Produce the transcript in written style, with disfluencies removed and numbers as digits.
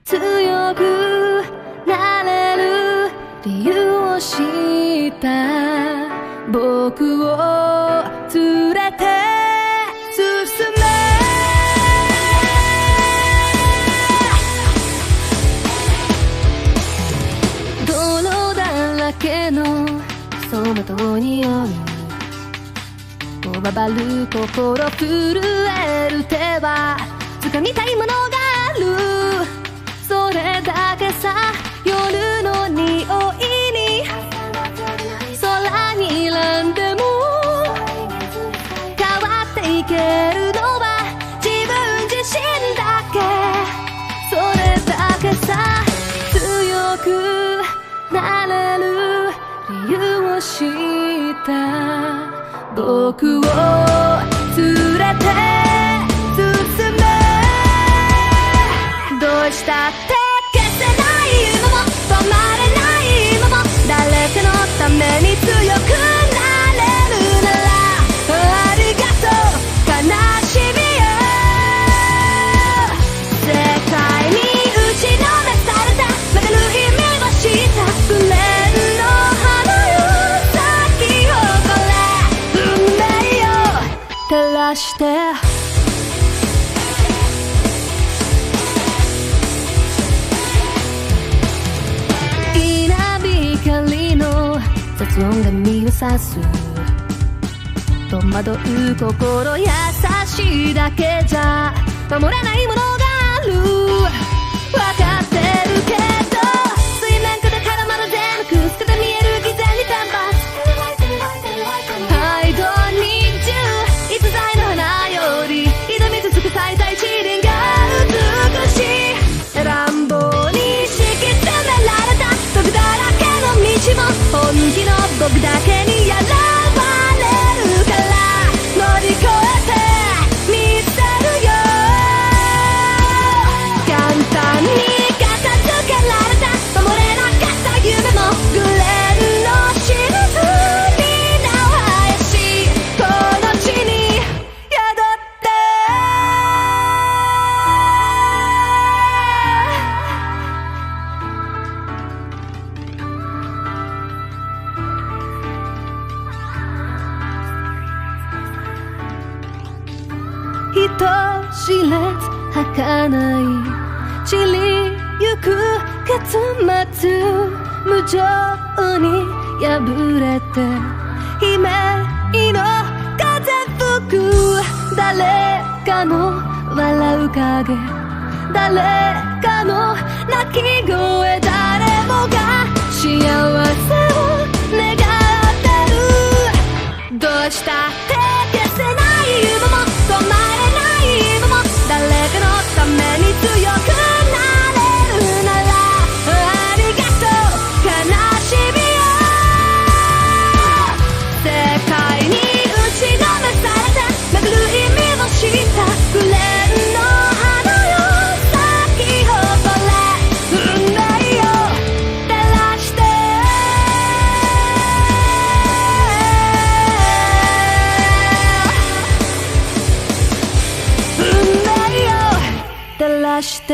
強くなれる理由を知った僕を連れて進め。泥だらけの走馬灯によるこわばる心震える手は掴みたいものがある。それだけさ。夜の匂いに空に選んでも変わっていけるのは自分自身だけ。それだけさ。強くなれる理由を知った僕を連れて進め。どうしたって消せない夢も止まれない今も誰かのために強くなれるならありがとう悲しみよ。世界に打ちのめされた曲がる意味を知ったグレーの花よ咲き誇れ運命を照らして。雑音が身を刺す戸惑う心優しいだけじゃ守れないものがある。分かってるけど水面下で絡まる全部透けて見える偽善にテンパス I don't need you 逸材の花より挑み続けたい一輪が美しい乱暴に敷き詰められた毒だらけの道も本気の僕だけにやられるから乗り越えてみせるよ。簡単に片付けられた守れなかった夢もグレーの印みんなを生やしこの地に宿って人知れず儚い散りゆく結末無情に破れて悲鳴の風吹く誰かの笑う影誰かの泣き声誰もが幸せを願ってる。どうしたって消せない夢も止まれない今も誰かのために強くなれるならありがとう悲しみよ。世界に打ちのめされて巡る意味を知ったグレーの花よ咲き誇れ運命を照らして。照らして